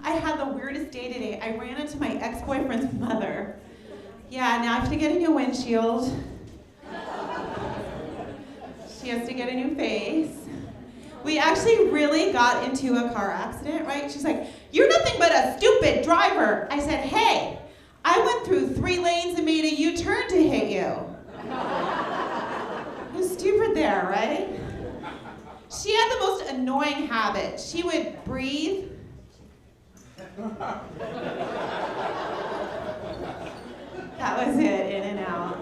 I had the weirdest day today. I ran into my ex-boyfriend's mother. Yeah, now I have to get a new windshield. She has to get a new face. We actually really got into a car accident, right? She's like, "You're nothing but a stupid driver." I said, "Hey, I went through 3 lanes and made a U-turn to hit you." Who's stupid there, right? She had the most annoying habit. She would breathe. That was it, in and out.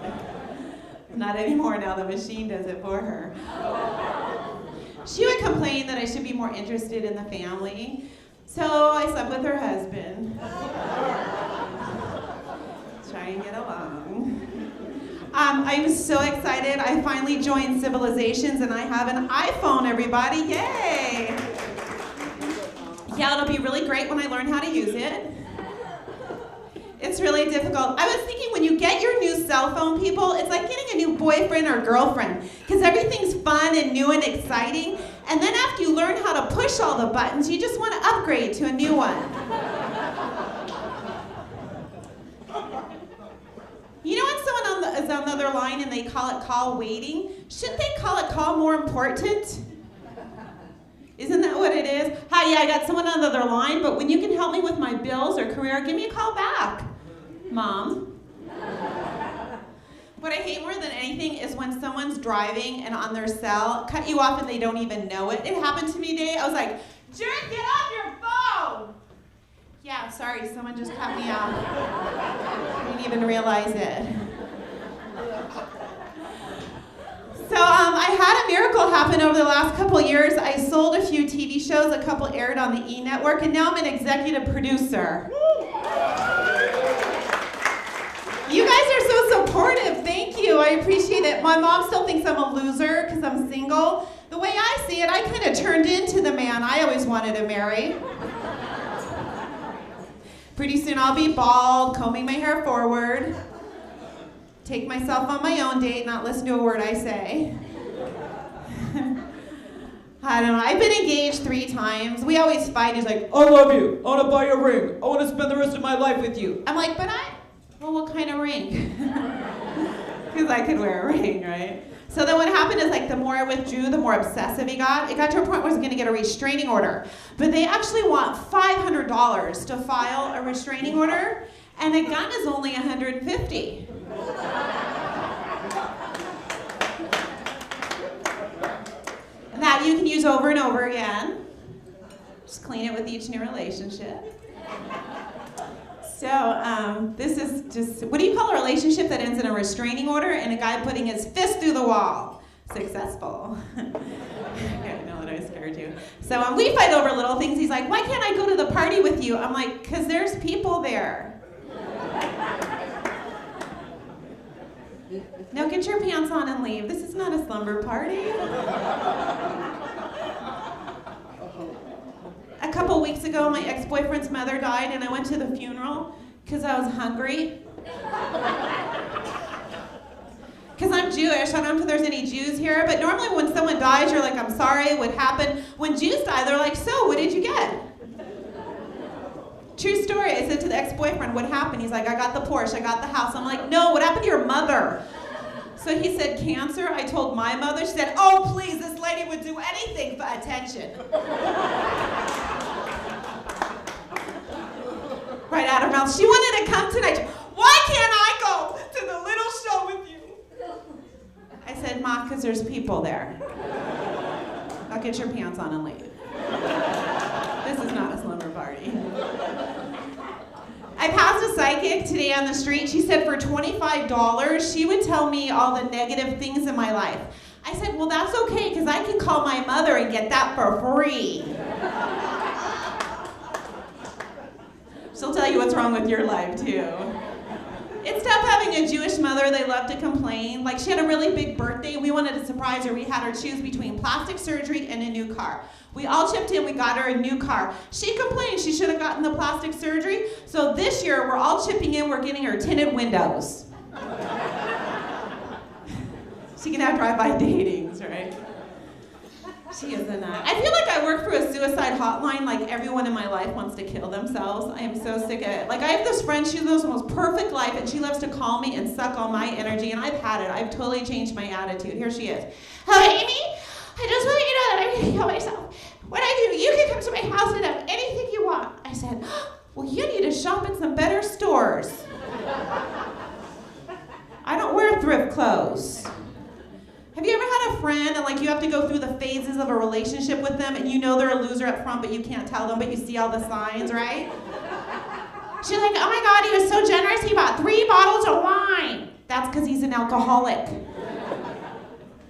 Not anymore now, the machine does it for her. She would complain that I should be more interested in the family, so I slept with her husband. Try and get along. I'm so excited. I finally joined Civilizations and I have an iPhone, everybody. Yay! Yeah, it'll be really great when I learn how to use it. It's really difficult. I was thinking when you get your new cell phone, people, it's like getting a new boyfriend or girlfriend because everything's fun and new and exciting. And then after you learn how to push all the buttons, you just want to upgrade to a new one. You know when someone is on the other line and they call it call waiting? Shouldn't they call it call more important? Isn't that what it is? Hi, yeah, I got someone on the other line, but when you can help me with my bills or career, give me a call back, Mom. What I hate more than anything is when someone's driving and on their cell, cut you off and they don't even know it. It happened to me today. I was like, "Jerk, get off your phone!" Yeah, sorry, someone just cut me off. I didn't even realize it. So I had a miracle happen over the last couple years. I sold a few TV shows, a couple aired on the E! Network, and now I'm an executive producer. You guys are so supportive, thank you, I appreciate it. My mom still thinks I'm a loser because I'm single. The way I see it, I kind of turned into the man I always wanted to marry. Pretty soon I'll be bald, combing my hair forward. Take myself on my own date, not listen to a word I say. I don't know, I've been engaged 3 times. We always fight. He's like, "I love you, I want to buy you a ring, I want to spend the rest of my life with you." I'm like, well, what kind of ring? Because I could wear a ring, right? So then what happened is like the more I withdrew, the more obsessive he got. It got to a point where I was gonna get a restraining order. But they actually want $500 to file a restraining order, and a gun is only $150. That you can use over and over again. Just clean it with each new relationship. So this is just, what do you call a relationship that ends in a restraining order and a guy putting his fist through the wall? Successful. Okay, no, that I scared you. So we fight over little things. He's like, "Why can't I go to the party with you?" I'm like, "'Cause there's people there." Now get your pants on and leave. This is not a slumber party. A couple weeks ago, my ex-boyfriend's mother died, and I went to the funeral because I was hungry. Because I'm Jewish. I don't know if there's any Jews here, but normally when someone dies, you're like, "I'm sorry, what happened?" When Jews die, they're like, "So, what did you get?" True story. I said to the ex-boyfriend, "What happened?" He's like, "I got the Porsche, I got the house." I'm like, "No, what happened to your mother?" So he said, "Cancer." I told my mother. She said, "Oh, please, this lady would do anything for attention." Right out of her mouth. She wanted to come tonight. "Why can't I go to the little show with you?" I said, "Ma, because there's people there. Now get your pants on and leave. This is not a slumber party." I passed a psychic today on the street. She said for $25, she would tell me all the negative things in my life. I said, "Well, that's okay, because I can call my mother and get that for free." She'll tell you what's wrong with your life, too. It's tough having a Jewish mother. They love to complain. Like, she had a really big birthday. We wanted to surprise her. We had her choose between plastic surgery and a new car. We all chipped in. We got her a new car. She complained she should have gotten the plastic surgery. So this year, we're all chipping in. We're getting her tinted windows. She can have drive-by datings, right? She is a nut. I feel like I work for a suicide hotline. Like everyone in my life wants to kill themselves. I am so sick of it. Like I have this friend, she lives the most perfect life, and she loves to call me and suck all my energy, and I've had it. I've totally changed my attitude. Here she is. Hello, Amy. I just want you to know that I'm going to kill myself. What I do, you can come to my house and have anything you want. I said, well, you need to shop at some better stores. I don't wear thrift clothes. Have you ever had a friend and like you have to go through the phases of a relationship with them and you know they're a loser up front but you can't tell them but you see all the signs, right? She's like, oh my God, he was so generous, he bought 3 bottles of wine. That's because he's an alcoholic.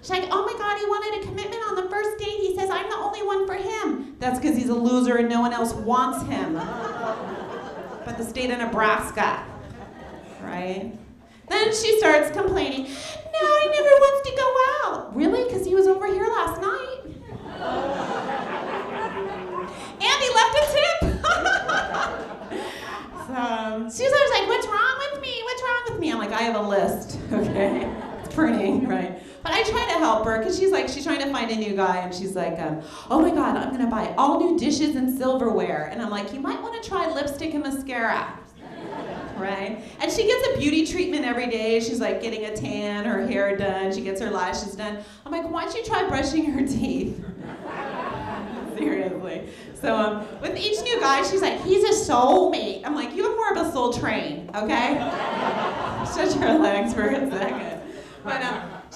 She's like, oh my God, he wanted a commitment on the first date. He says, I'm the only one for him. That's because he's a loser and no one else wants him. But the state of Nebraska, right? Then she starts complaining, no, he never wants to go out. Really? Because he was over here last night. And he left a tip. So she's always like, what's wrong with me? What's wrong with me? I'm like, I have a list, okay? It's printing, right? But I try to help her because she's trying to find a new guy and she's like, oh my God, I'm going to buy all new dishes and silverware. And I'm like, you might want to try lipstick and mascara. Right? And she gets a beauty treatment every day. She's like getting a tan, her hair done, she gets her lashes done. I'm like, why don't you try brushing her teeth? Seriously. So with each new guy, she's like, he's a soulmate. I'm like, you have more of a soul train, okay? Stretch your legs for a second. But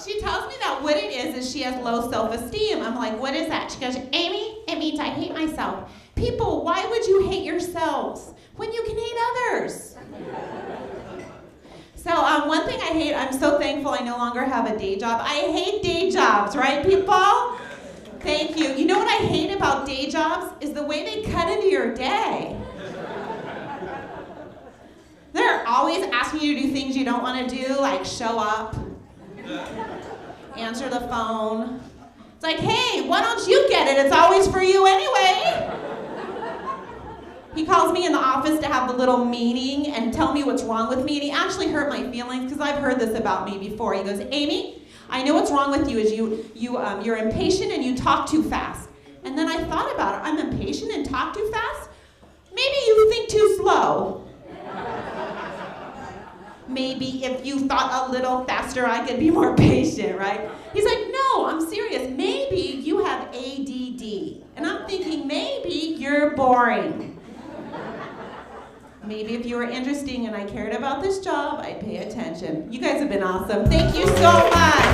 she tells me that what it is she has low self-esteem. I'm like, what is that? She goes, Amy, it means I hate myself. People, why would you hate yourselves when you can hate others? So one thing I hate, I'm so thankful I no longer have a day job. I hate day jobs, right, people? Thank you. You know what I hate about day jobs is the way they cut into your day. They're always asking you to do things you don't want to do, like show up, answer the phone. It's like, hey, why don't you get it? It's always for you anyway. He calls me in the office to have the little meeting and tell me what's wrong with me, and he actually hurt my feelings because I've heard this about me before. He goes, Amy, I know what's wrong with you is you're impatient and you talk too fast. And then I thought about it. I'm impatient and talk too fast? Maybe you think too slow. Maybe if you thought a little faster, I could be more patient, right? He's like, no, I'm serious. Maybe you have ADD. And I'm thinking, maybe you're boring. Maybe if you were interesting and I cared about this job, I'd pay attention. You guys have been awesome. Thank you so much.